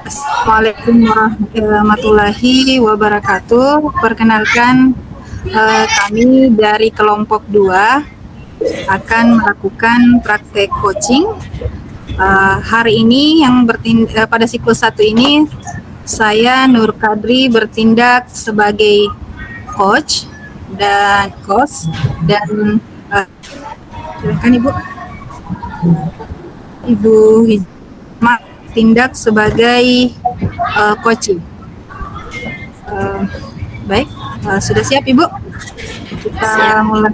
Assalamualaikum warahmatullahi wabarakatuh. Perkenalkan, kami dari kelompok 2 akan melakukan praktek coaching. Hari ini pada siklus 1 ini saya Nur Kadri bertindak sebagai coach dan silakan Ibu Hijma tindak sebagai coaching. Baik, sudah siap Ibu? Kita mulai.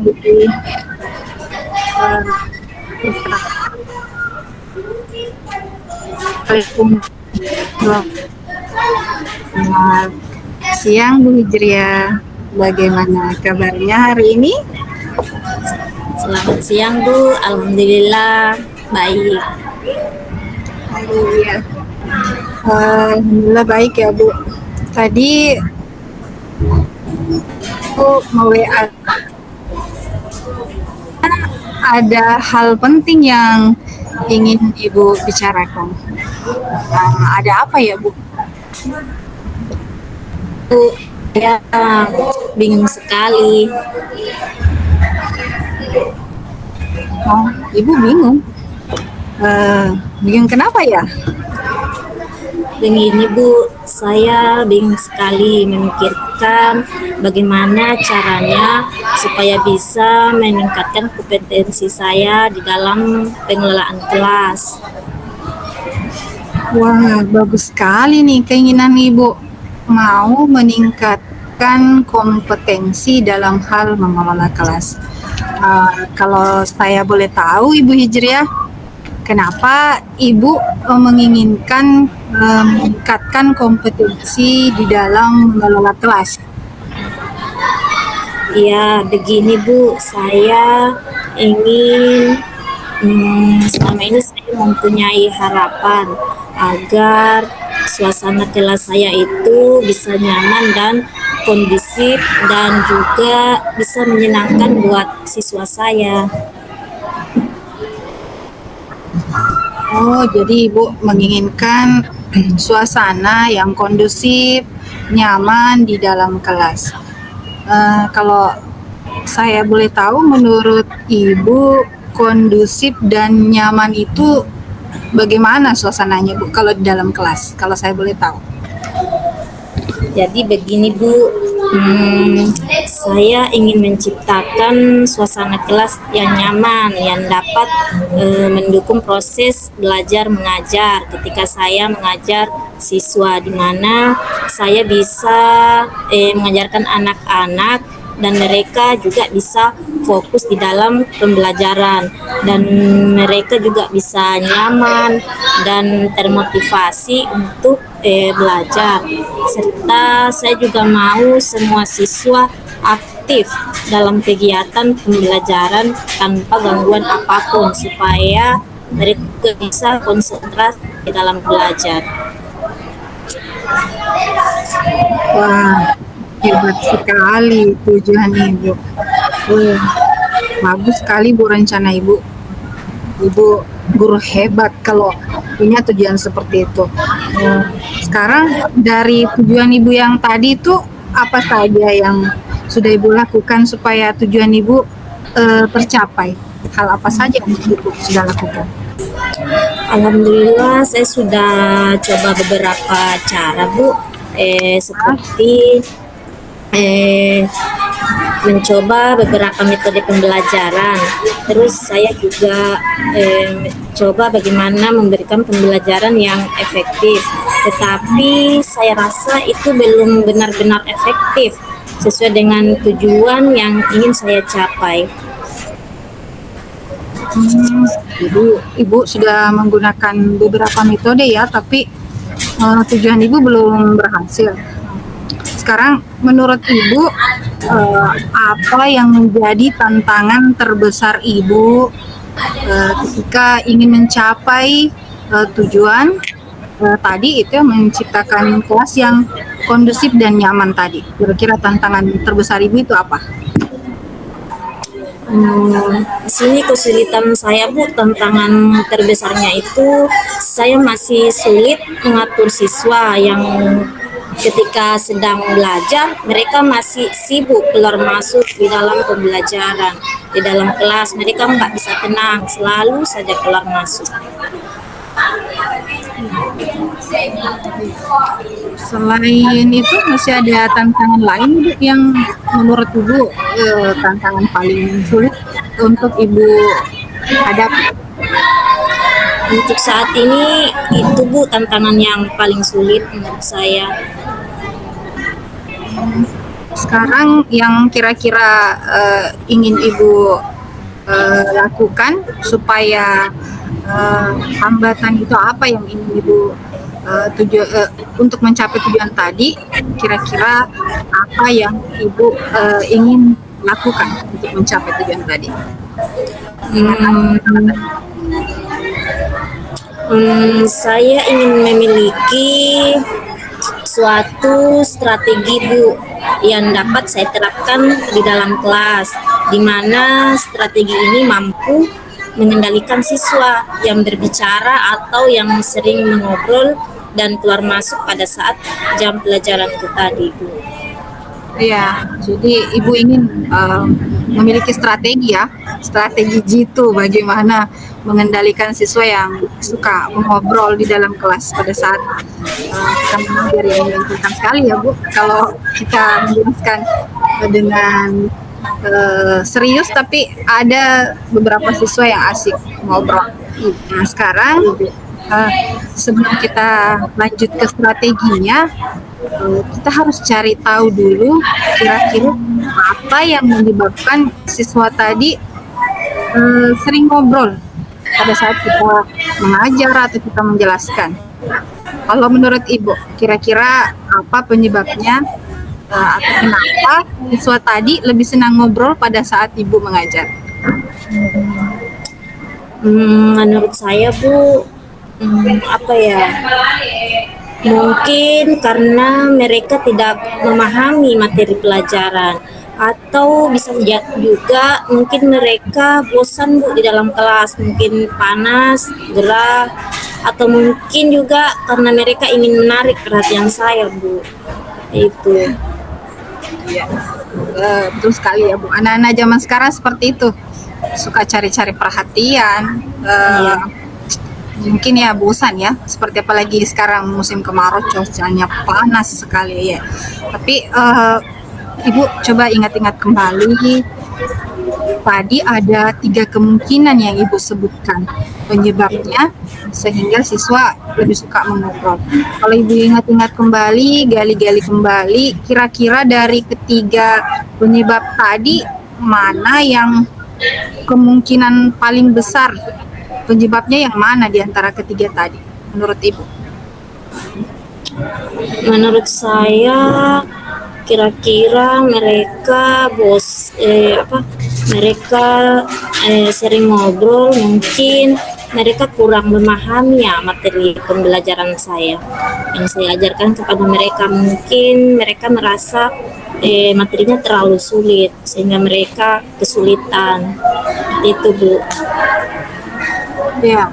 Selamat siang Bu Hijriah, bagaimana kabarnya hari ini? Selamat siang Bu, alhamdulillah baik. Iya. Alhamdulillah baik ya Bu. Tadi aku WA, ada hal penting yang ingin Ibu bicarakan. Ada apa ya Bu? Bu, ya bingung sekali. Oh, Ibu bingung? Bingung kenapa ya? Begini Bu, saya bingung sekali memikirkan bagaimana caranya supaya bisa meningkatkan kompetensi saya di dalam pengelolaan kelas. Wah, bagus sekali nih keinginan Ibu. Mau meningkatkan kompetensi dalam hal mengelola kelas. Kalau saya boleh tahu Ibu Hijriah, kenapa Ibu menginginkan meningkatkan kompetensi di dalam mengelola kelas? Ya, begini Bu, saya ingin selama ini saya mempunyai harapan agar suasana kelas saya itu bisa nyaman dan kondusif dan juga bisa menyenangkan buat siswa saya. Oh, jadi Ibu menginginkan suasana yang kondusif, nyaman di dalam kelas. Kalau saya boleh tahu, menurut Ibu kondusif dan nyaman itu bagaimana suasananya Bu kalau di dalam kelas? Kalau saya boleh tahu. Jadi begini Bu, saya ingin menciptakan suasana kelas yang nyaman, yang dapat mendukung proses belajar mengajar ketika saya mengajar siswa, di mana saya bisa mengajarkan anak-anak dan mereka juga bisa fokus di dalam pembelajaran dan mereka juga bisa nyaman dan termotivasi untuk belajar, serta saya juga mau semua siswa aktif dalam kegiatan pembelajaran tanpa gangguan apapun supaya mereka bisa konsentrasi dalam belajar. Wah, hebat sekali tujuan Ibu. Bagus sekali Bu rencana Ibu. Ibu guru hebat kalau punya tujuan seperti itu. Sekarang dari tujuan Ibu yang tadi itu apa saja yang sudah Ibu lakukan supaya tujuan Ibu tercapai? Hal apa saja yang Ibu sudah lakukan? Alhamdulillah saya sudah coba beberapa cara Bu, seperti mencoba beberapa metode pembelajaran. Terus saya juga coba bagaimana memberikan pembelajaran yang efektif. Tetapi saya rasa itu belum benar-benar efektif sesuai dengan tujuan yang ingin saya capai. Jadi Ibu sudah menggunakan beberapa metode ya, tapi tujuan Ibu belum berhasil. Sekarang menurut Ibu apa yang menjadi tantangan terbesar Ibu ketika ingin mencapai tujuan tadi itu menciptakan kelas yang kondusif dan nyaman tadi? Kira-kira tantangan terbesar Ibu itu apa? Di sini kesulitan saya Bu, tantangan terbesarnya itu saya masih sulit mengatur siswa yang ketika sedang belajar mereka masih sibuk keluar masuk di dalam pembelajaran, di dalam kelas mereka nggak bisa tenang, selalu saja keluar masuk. Selain itu masih ada tantangan lain Bu, yang menurut Ibu tantangan paling sulit untuk Ibu hadapi? Untuk saat ini itu Bu tantangan yang paling sulit menurut saya. Sekarang yang kira-kira ingin Ibu lakukan supaya hambatan itu apa yang ingin Ibu untuk mencapai tujuan tadi, kira-kira apa yang Ibu ingin lakukan untuk mencapai tujuan tadi? Saya ingin memiliki suatu strategi Bu yang dapat saya terapkan di dalam kelas, di mana strategi ini mampu mengendalikan siswa yang berbicara atau yang sering mengobrol dan keluar masuk pada saat jam pelajaran itu tadi Bu. Iya, jadi Ibu ingin memiliki strategi ya, strategi jitu bagaimana mengendalikan siswa yang suka mengobrol di dalam kelas pada saat kita mengajar, yang menyenangkan sekali ya Bu. Kalau kita menjelaskan dengan serius, tapi ada beberapa siswa yang asik ngobrol. Nah sekarang sebelum kita lanjut ke strateginya, kita harus cari tahu dulu kira-kira apa yang menyebabkan siswa tadi sering ngobrol pada saat kita mengajar atau kita menjelaskan. Kalau menurut Ibu, kira-kira apa penyebabnya atau kenapa siswa tadi lebih senang ngobrol pada saat Ibu mengajar? Menurut saya Bu, apa ya? Mungkin karena mereka tidak memahami materi pelajaran, atau bisa juga mungkin mereka bosan Bu di dalam kelas, mungkin panas, gerah, atau mungkin juga karena mereka ingin menarik perhatian saya Bu. Itu. Ya, betul sekali ya Bu. Anak-anak zaman sekarang seperti itu, suka cari-cari perhatian. Mungkin ya bosan ya, seperti apalagi sekarang musim kemarau cuacanya panas sekali ya. Tapi Ibu coba ingat-ingat kembali, tadi ada 3 kemungkinan yang Ibu sebutkan penyebabnya sehingga siswa lebih suka mengobrol. Kalau Ibu ingat-ingat kembali, gali-gali kembali, kira-kira dari ketiga penyebab tadi mana yang kemungkinan paling besar, penyebabnya yang mana di antara ketiga tadi menurut Ibu? Menurut saya kira-kira mereka sering ngobrol, mungkin mereka kurang memahami ya materi pembelajaran saya yang saya ajarkan kepada mereka. Mungkin mereka merasa materinya terlalu sulit sehingga mereka kesulitan. Itu Bu. Ya,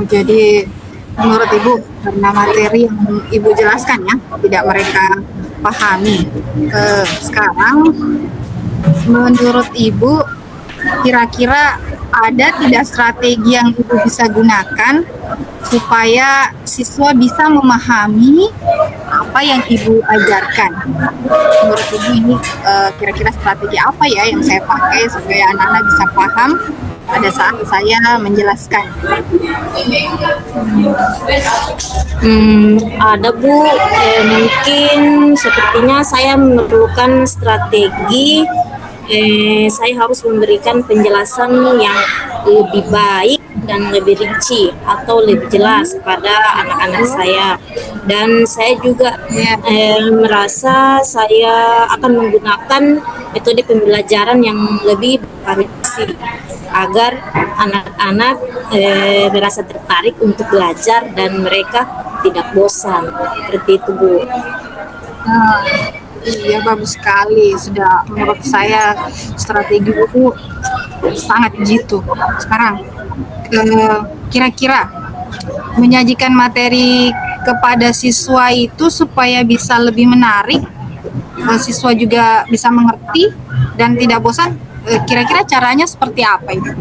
jadi menurut Ibu karena materi yang Ibu jelaskan ya tidak mereka pahami. Sekarang menurut Ibu kira-kira ada tidak strategi yang Ibu bisa gunakan supaya siswa bisa memahami apa yang Ibu ajarkan? Menurut Ibu ini kira-kira strategi apa ya yang saya pakai supaya anak-anak bisa paham pada saat saya menjelaskan? Ada Bu, mungkin sepertinya saya memerlukan strategi. Saya harus memberikan penjelasan yang lebih baik dan lebih rinci atau lebih jelas pada anak-anak saya. Dan saya juga merasa saya akan menggunakan metode pembelajaran yang lebih bervariasi agar anak-anak merasa tertarik untuk belajar dan mereka tidak bosan. Seperti itu Bu. Iya, bagus sekali. Sudah menurut saya strategi itu sangat jitu. Sekarang kira-kira menyajikan materi kepada siswa itu supaya bisa lebih menarik, siswa juga bisa mengerti dan tidak bosan. Kira-kira caranya seperti apa itu?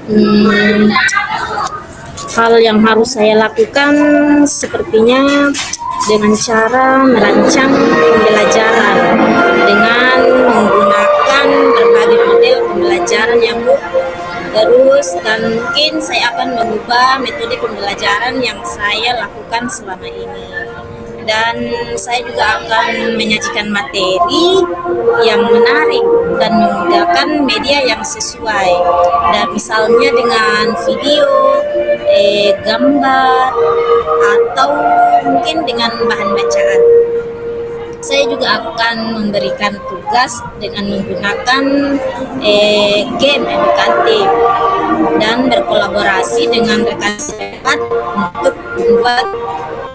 Hmm, hal yang harus saya lakukan sepertinya dengan cara merancang pembelajaran dengan menggunakan berbagai model pembelajaran yang terus, dan mungkin saya akan mengubah metode pembelajaran yang saya lakukan selama ini, dan saya juga akan menyajikan materi yang menarik dan menggunakan media yang sesuai, dan misalnya dengan video, gambar, atau mungkin dengan bahan bacaan. Saya juga akan memberikan tugas dengan menggunakan game edukatif dan berkolaborasi dengan rekan sehat untuk membuat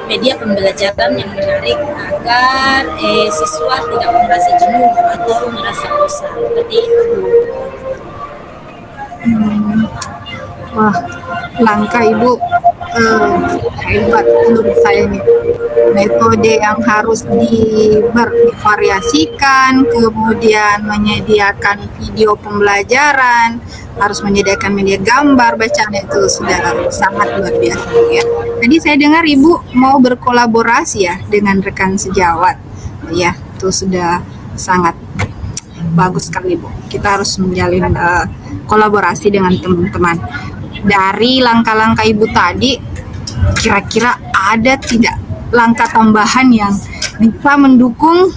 media pembelajaran yang menarik agar siswa tidak merasa jenuh atau merasa bosan. Seperti itu. Wah, langkah Ibu hebat menurut saya nih. Metode yang harus divariasikan, kemudian menyediakan video pembelajaran, harus menyediakan media gambar, bacaan itu sudah sangat luar biasa ya. Tadi saya dengar Ibu mau berkolaborasi ya dengan rekan sejawat. Ya, itu sudah sangat bagus sekali Bu. Kita harus menjalin kolaborasi dengan teman-teman. Dari langkah-langkah Ibu tadi, kira-kira ada tidak langkah tambahan yang bisa mendukung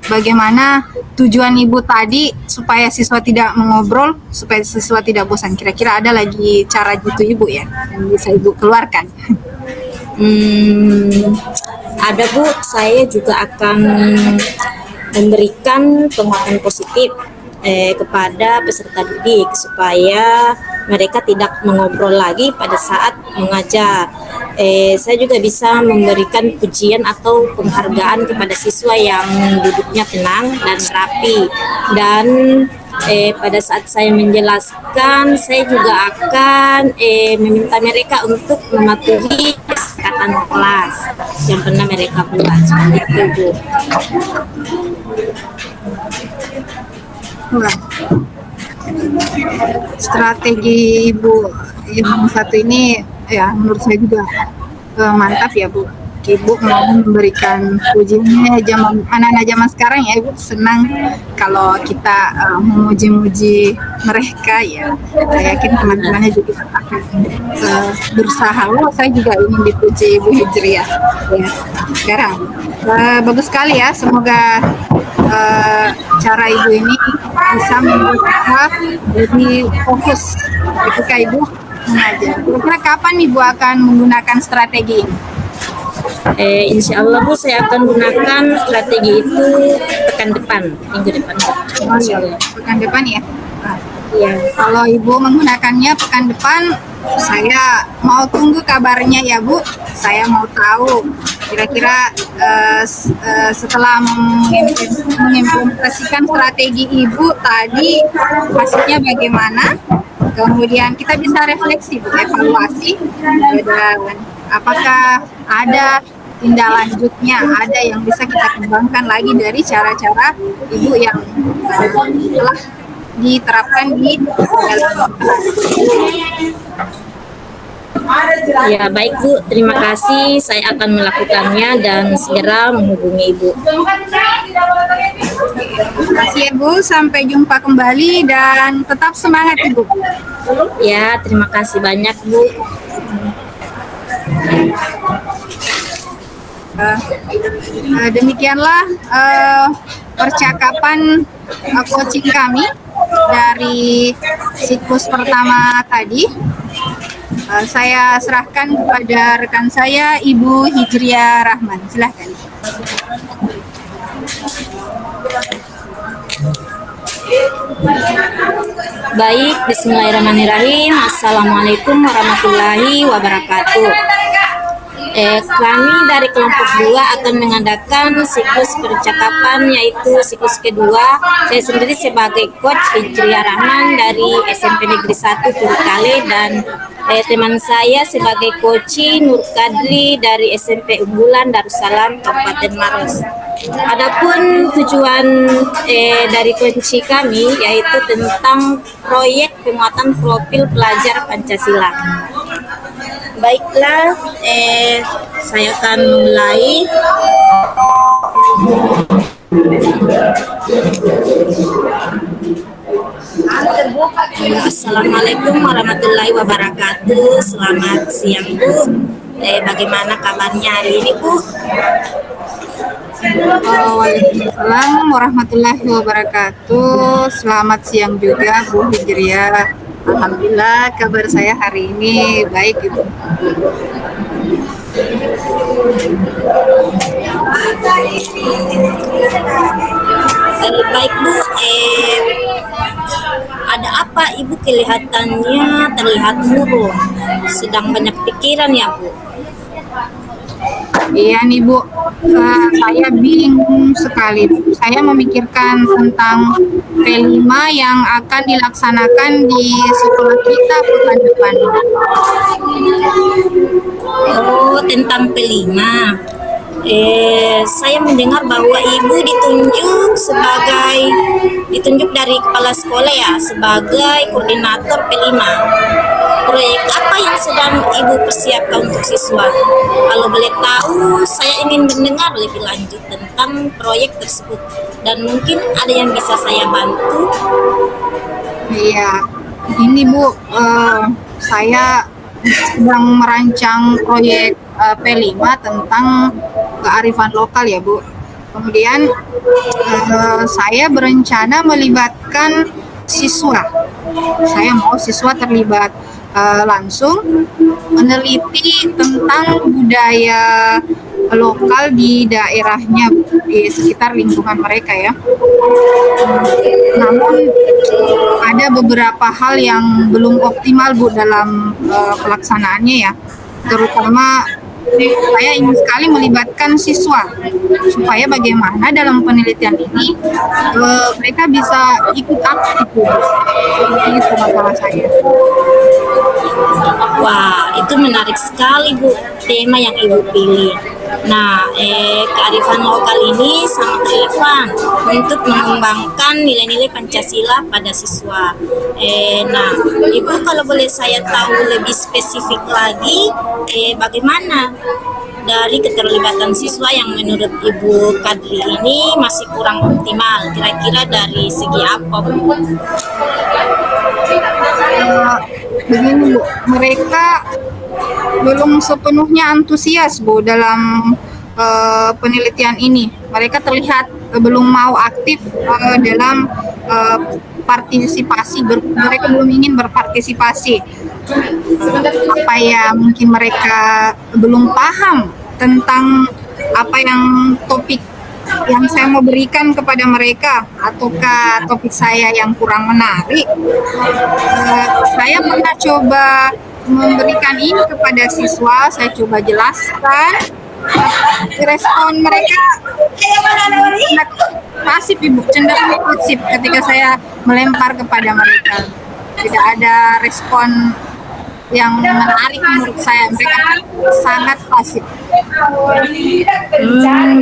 bagaimana tujuan Ibu tadi supaya siswa tidak mengobrol, supaya siswa tidak bosan? Kira-kira ada lagi cara gitu Ibu ya yang bisa Ibu keluarkan? Ada Bu, saya juga akan memberikan penguatan positif kepada peserta didik supaya mereka tidak mengobrol lagi pada saat mengajar. Saya juga bisa memberikan pujian atau penghargaan kepada siswa yang duduknya tenang dan rapi, dan pada saat saya menjelaskan, saya juga akan meminta mereka untuk mematuhi kesepakatan kelas yang pernah mereka buat. Seperti itu, Bu. Wah, strategi Ibu yang satu ini ya menurut saya juga mantap ya Bu. Ibu mau memberikan pujiannya anak-anak zaman sekarang ya Ibu, senang kalau kita memuji-muji mereka ya. Saya yakin teman-temannya juga akan berusaha. Oh, saya juga ingin dipuji Ibu Hijriah ya. Sekarang bagus sekali ya, semoga cara Ibu ini bisa membuat kita lebih fokus ketika Ibu mengajar. Kira-kira kapan Ibu akan menggunakan strategi ini? Insya Allah Bu, saya akan gunakan strategi itu pekan depan, minggu depan. Oh iya, pekan depan ya. Ya. Kalau Ibu menggunakannya pekan depan, saya mau tunggu kabarnya ya Bu. Saya mau tahu kira-kira setelah mengimplementasikan strategi Ibu tadi hasilnya bagaimana. Kemudian kita bisa refleksi, Bu, evaluasi, dan apakah ada tindak lanjutnya, ada yang bisa kita kembangkan lagi dari cara-cara Ibu yang telah diterapkan di dalam kelas. Ya, baik Bu, terima kasih. Saya akan melakukannya dan segera menghubungi Ibu. Terima kasih ya Bu, sampai jumpa kembali dan tetap semangat Ibu. Ya, terima kasih banyak Bu. Demikianlah percakapan coaching kami dari siklus pertama tadi. Saya serahkan kepada rekan saya, Ibu Hijriah Rahman. Silahkan. Baik, bismillahirrahmanirrahim. Assalamualaikum warahmatullahi wabarakatuh. Kami dari kelompok 2 akan mengadakan siklus percakapan, yaitu siklus kedua. Saya sendiri sebagai coach Hijriah Rahman dari SMP Negeri 1 Turkale, dan teman saya sebagai coach Nur Kadri dari SMP Unggulan Darussalam Kabupaten Maros. Adapun tujuan dari kunci kami yaitu tentang proyek penguatan profil pelajar Pancasila. Baiklah, saya akan mulai. Assalamualaikum warahmatullahi wabarakatuh. Selamat siang, Bu. Bagaimana kabarnya hari ini, Bu? Waalaikumsalam warahmatullahi wabarakatuh. Selamat siang juga Bu Hijriah. Alhamdulillah kabar saya hari ini baik Ibu. Baik Bu, ada apa Ibu kelihatannya terlihat murung, sedang banyak pikiran ya Bu? Iya nih Bu, saya bingung sekali. Saya memikirkan tentang P5 yang akan dilaksanakan di sekolah kita pekan depan. Oh, tentang P5. Saya mendengar bahwa Ibu ditunjuk dari kepala sekolah ya sebagai koordinator P5. Proyek apa yang sedang Ibu persiapkan untuk siswa? Kalau boleh tahu, saya ingin mendengar lebih lanjut tentang proyek tersebut dan mungkin ada yang bisa saya bantu. Iya, ini Bu, saya sedang merancang proyek P5 tentang kearifan lokal ya Bu. Kemudian saya berencana melibatkan siswa. Saya mau siswa terlibat langsung meneliti tentang budaya lokal di daerahnya, di sekitar lingkungan mereka ya. Namun ada beberapa hal yang belum optimal Bu dalam pelaksanaannya ya, terutama saya ingin sekali melibatkan siswa supaya bagaimana dalam penelitian ini mereka bisa ikut aktif Bu. Itu masalah saya. Wah, itu menarik sekali Bu, tema yang Ibu pilih. Nah, kearifan lokal ini sangat relevan untuk mengembangkan nilai-nilai Pancasila pada siswa. Nah, Ibu kalau boleh saya tahu lebih spesifik lagi, bagaimana dari keterlibatan siswa yang menurut Ibu Kadri ini masih kurang optimal? Kira-kira dari segi apa, Bu? Begini Bu, mereka belum sepenuhnya antusias Bu dalam penelitian ini. Mereka terlihat belum mau aktif dalam partisipasi. Mereka belum ingin berpartisipasi. Apa ya, mungkin mereka belum paham tentang apa yang topik yang saya mau berikan kepada mereka, ataukah topik saya yang kurang menarik. Saya pernah coba memberikan ini kepada siswa, saya coba jelaskan, respon mereka pasif Ibu, cenderung pasif ketika saya melempar kepada mereka. Tidak ada respon yang menarik menurut saya, mereka sangat pasif.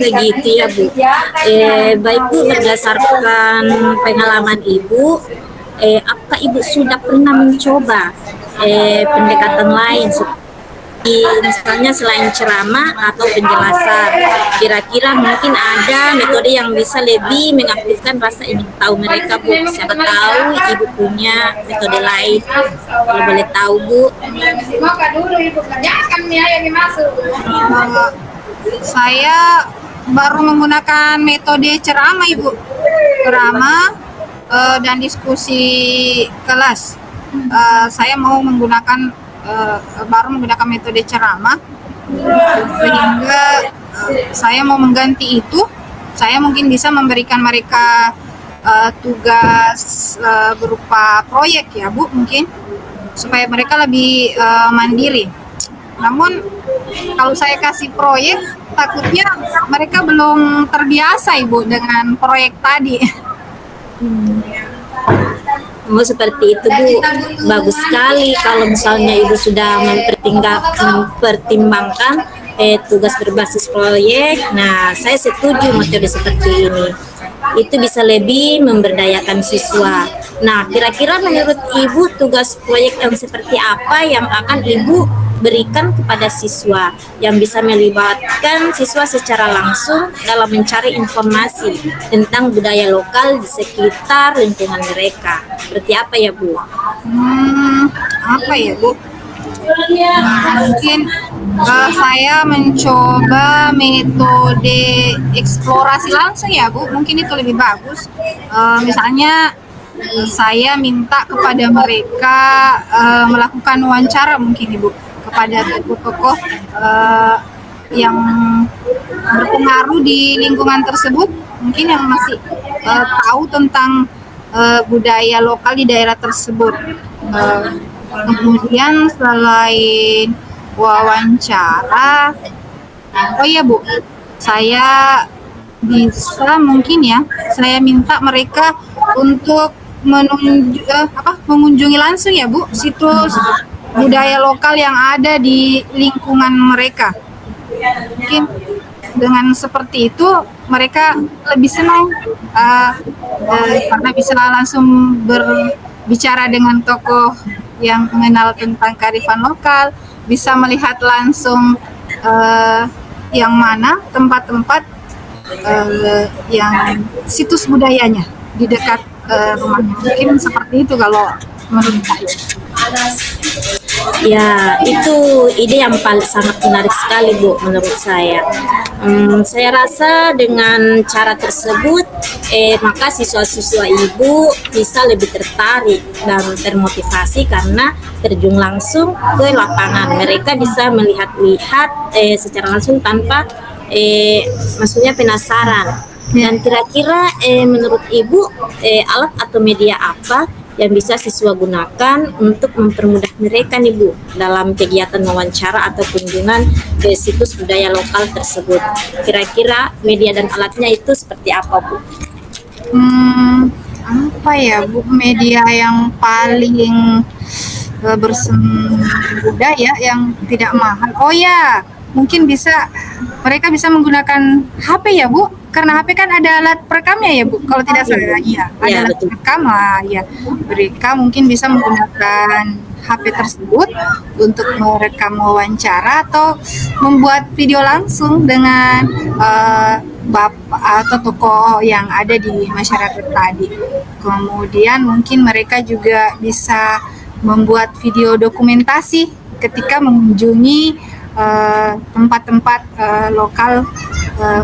Begitu ya Bu. Baik Bu, berdasarkan pengalaman Ibu, apakah Ibu sudah pernah mencoba pendekatan lain misalnya selain ceramah atau penjelasan? Kira-kira mungkin ada metode yang bisa lebih mengaktifkan rasa ingin tahu mereka Bu. Siapa tahu Ibu punya metode lain, kalau boleh tahu Bu. Saya baru menggunakan metode ceramah Ibu, ceramah dan diskusi kelas. Saya mau menggunakan baru menggunakan metode ceramah, sehingga saya mau mengganti itu. Saya mungkin bisa memberikan mereka tugas berupa proyek ya Bu, mungkin supaya mereka lebih mandiri. Namun kalau saya kasih proyek, takutnya mereka belum terbiasa Ibu dengan proyek tadi. Oh, seperti itu Bu, bagus sekali kalau misalnya Ibu sudah mempertimbangkan tugas berbasis proyek. Nah, saya setuju metode seperti ini. Itu bisa lebih memberdayakan siswa. Nah, kira-kira menurut Ibu tugas proyek yang seperti apa yang akan Ibu berikan kepada siswa yang bisa melibatkan siswa secara langsung dalam mencari informasi tentang budaya lokal di sekitar lingkungan mereka. Seperti apa ya Bu? Apa ya Bu? Mungkin saya mencoba metode eksplorasi langsung ya Bu, mungkin itu lebih bagus. Misalnya saya minta kepada mereka melakukan wawancara mungkin Ibu kepada tokoh-tokoh yang berpengaruh di lingkungan tersebut, mungkin yang masih tahu tentang budaya lokal di daerah tersebut. Kemudian selain wawancara, oh iya Bu, saya bisa mungkin ya, saya minta mereka untuk mengunjungi langsung ya Bu situs budaya lokal yang ada di lingkungan mereka. Mungkin dengan seperti itu mereka lebih senang karena bisa langsung berbicara dengan tokoh yang mengenal tentang kearifan lokal, bisa melihat langsung yang mana tempat-tempat yang situs budayanya di dekat rumahnya. Mungkin seperti itu kalau menurut saya. Ya, itu ide yang sangat menarik sekali Bu menurut saya. Saya rasa dengan cara tersebut maka siswa-siswa Ibu bisa lebih tertarik dan termotivasi karena terjun langsung ke lapangan. Mereka bisa melihat-lihat secara langsung tanpa maksudnya penasaran. Dan kira-kira menurut Ibu alat atau media apa yang bisa siswa gunakan untuk mempermudah mereka nih Bu dalam kegiatan wawancara atau kunjungan ke situs budaya lokal tersebut. Kira-kira media dan alatnya itu seperti apa Bu? Apa ya Bu, media yang paling budaya yang tidak mahal? Oh ya, mungkin mereka bisa menggunakan HP ya Bu, karena HP kan ada alat perekamnya ya Bu, kalau tidak salah. Iya, ada Ya, alat betul. perekam ya. Mereka mungkin bisa menggunakan HP tersebut untuk merekam wawancara atau membuat video langsung dengan bapak atau tokoh yang ada di masyarakat tadi. Kemudian mungkin mereka juga bisa membuat video dokumentasi ketika mengunjungi tempat-tempat lokal,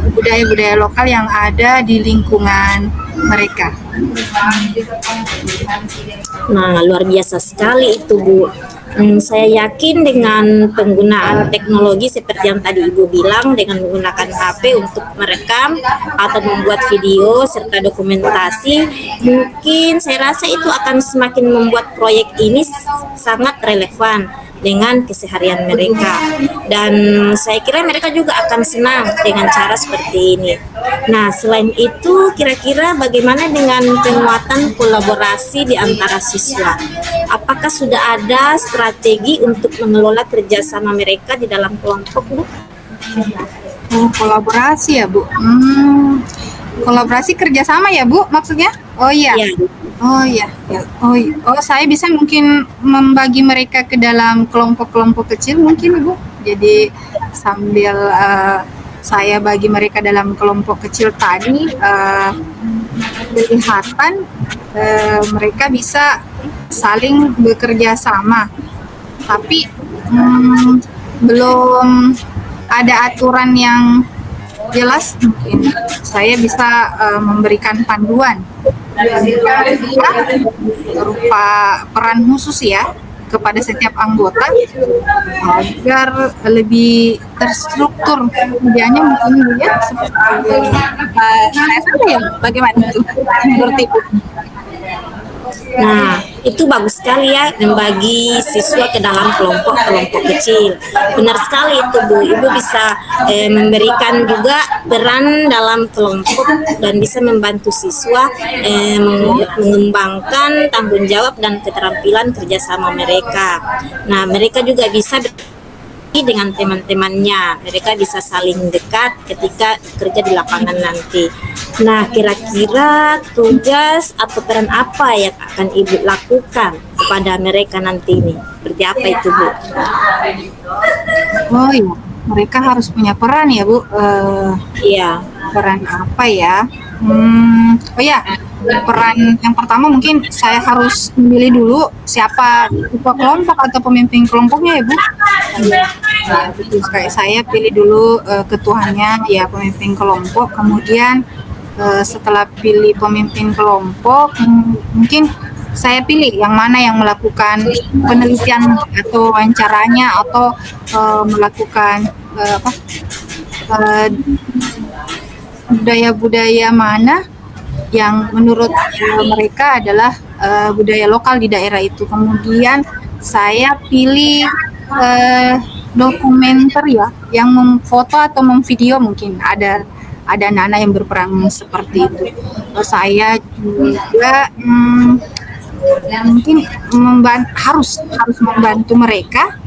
budaya-budaya lokal yang ada di lingkungan mereka. Nah, luar biasa sekali itu Bu. Saya yakin dengan penggunaan teknologi seperti yang tadi Ibu bilang, dengan menggunakan HP untuk merekam atau membuat video serta dokumentasi, mungkin saya rasa itu akan semakin membuat proyek ini sangat relevan dengan keseharian mereka, dan saya kira mereka juga akan senang dengan cara seperti ini. Nah, selain itu kira-kira bagaimana dengan penguatan kolaborasi di antara siswa? Apakah sudah ada strategi untuk mengelola kerjasama mereka di dalam kelompok Bu? Kolaborasi ya Bu. Kolaborasi kerjasama ya Bu maksudnya? Oh iya. Ya. Oh iya, ya. Oh, saya bisa mungkin membagi mereka ke dalam kelompok-kelompok kecil mungkin Ibu. Jadi sambil saya bagi mereka dalam kelompok kecil tadi, kelihatan mereka bisa saling bekerja sama. Tapi belum ada aturan yang jelas, mungkin saya bisa memberikan panduan berupa peran khusus ya kepada setiap anggota agar lebih terstruktur kerjanya mungkin ya seperti saya saja ya bagaimana itu menurut Ibu? Nah, Itu bagus sekali ya, membagi siswa ke dalam kelompok-kelompok kecil. Benar sekali itu Bu. Ibu bisa memberikan juga peran dalam kelompok dan bisa membantu siswa mengembangkan tanggung jawab dan keterampilan kerjasama mereka. Nah, mereka juga bisa dengan teman-temannya, mereka bisa saling dekat ketika kerja di lapangan nanti. Nah, kira-kira tugas atau peran apa yang akan Ibu lakukan kepada mereka nanti ini? Seperti apa itu, Bu? Oh iya, mereka harus punya peran ya Bu. Iya, Peran apa ya? Oh ya, peran yang pertama mungkin saya harus memilih dulu siapa ketua kelompok atau pemimpin kelompoknya ya Bu. Nah, betul sekali. Saya pilih dulu ketuanya ya pemimpin kelompok. Kemudian setelah pilih pemimpin kelompok, mungkin saya pilih yang mana yang melakukan penelitian atau wawancaranya atau melakukan budaya-budaya mana yang menurut mereka adalah budaya lokal di daerah itu. Kemudian saya pilih dokumenter ya, yang memfoto atau memvideo, mungkin ada anak-anak yang berperan seperti itu. Saya juga mungkin harus membantu mereka.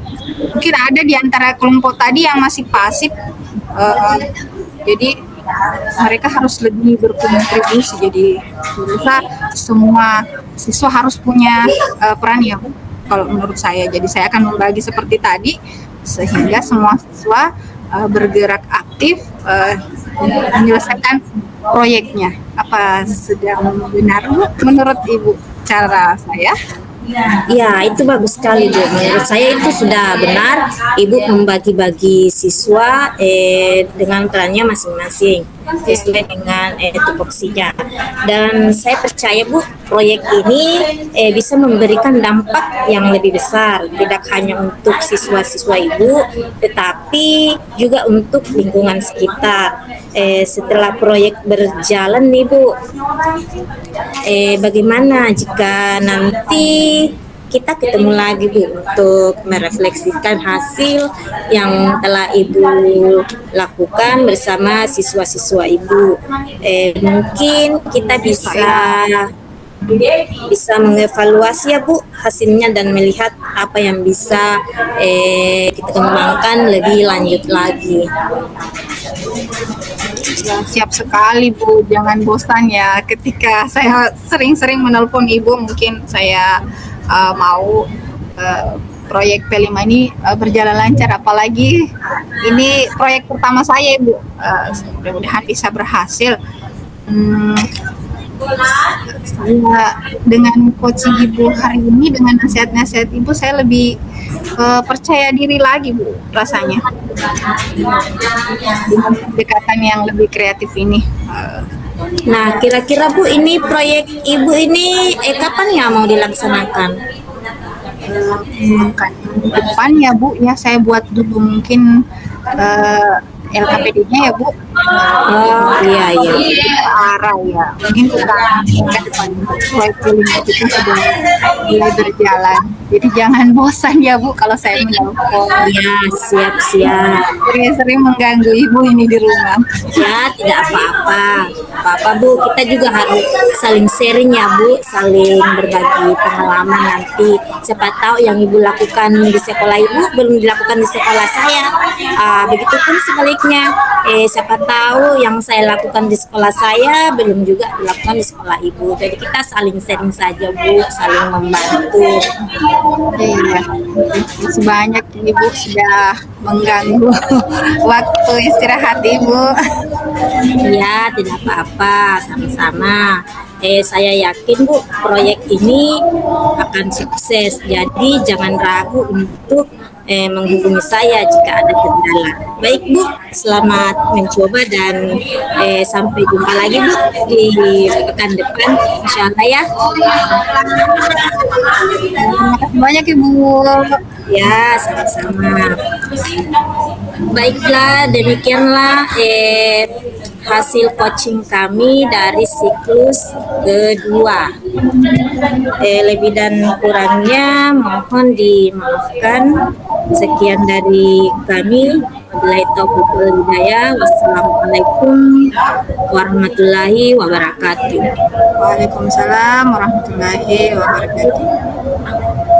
Mungkin ada di antara kelompok tadi yang masih pasif, jadi mereka harus lebih berkontribusi. Jadi semua siswa harus punya peran ya kalau menurut saya. Jadi saya akan membagi seperti tadi sehingga semua siswa bergerak aktif untuk menyelesaikan proyeknya. Apa sudah benar menurut Ibu cara saya? Ya, itu bagus sekali Bu. Menurut saya itu sudah benar. Ibu membagi-bagi siswa dengan perannya masing-masing sesuai dengan tupoksinya. Dan saya percaya Bu, proyek ini bisa memberikan dampak yang lebih besar, tidak hanya untuk siswa-siswa Ibu, tetapi juga untuk lingkungan sekitar. Setelah proyek berjalan nih Bu, bagaimana jika nanti kita ketemu lagi Bu untuk merefleksikan hasil yang telah Ibu lakukan bersama siswa-siswa Ibu. Mungkin kita bisa mengevaluasi ya Bu hasilnya dan melihat apa yang bisa kita kembangkan lebih lanjut lagi. Ya, siap sekali Bu, jangan bosan ya. Ketika saya sering-sering menelpon Ibu, mungkin saya mau proyek P5 ini berjalan lancar. Apalagi ini proyek pertama saya Ibu, mudah-mudahan bisa berhasil. Saya dengan coaching Ibu hari ini, dengan nasihat-nasihat Ibu, saya lebih percaya diri lagi Bu rasanya, dengan pendekatan yang lebih kreatif ini. Nah, kira-kira Bu, ini proyek Ibu ini kapan ya mau dilaksanakan? Depan ya Bu, ya saya buat dulu mungkin LKPD-nya ya Bu. Oh iya iya. Arah ya, mungkin kita ke depan proyek P5 itu sudah mulai berjalan. Jadi jangan bosan ya Bu kalau saya menelpon. Ya, siap-siap. Sering-sering mengganggu Ibu ini di rumah. Ya, tidak apa-apa. Apa-apa Bu, kita juga harus saling sharing ya Bu, saling berbagi pengalaman nanti. Siapa tahu yang Ibu lakukan di sekolah Ibu belum dilakukan di sekolah saya. Begitupun sebaliknya. Siapa tahu yang saya lakukan di sekolah saya belum juga dilakukan di sekolah Ibu. Jadi kita saling sharing saja Bu, saling membantu. Iya, masih banyak Ibu sudah mengganggu waktu istirahat Ibu. Ya, tidak apa-apa, sama-sama. Saya yakin Bu, proyek ini akan sukses. Jadi jangan ragu untuk menghubungi saya jika ada kendala. Baik Bu, selamat mencoba dan sampai jumpa lagi Bu di pekan depan, insya Allah ya. Terima kasih banyak Ibu. Ya, sama-sama. Baiklah, demikianlah hasil coaching kami dari siklus kedua. Lebih dan kurangnya mohon dimaafkan. Sekian dari kami. Wabillahi taufiq wal hidayah. Wassalamualaikum warahmatullahi wabarakatuh. Waalaikumsalam warahmatullahi wabarakatuh.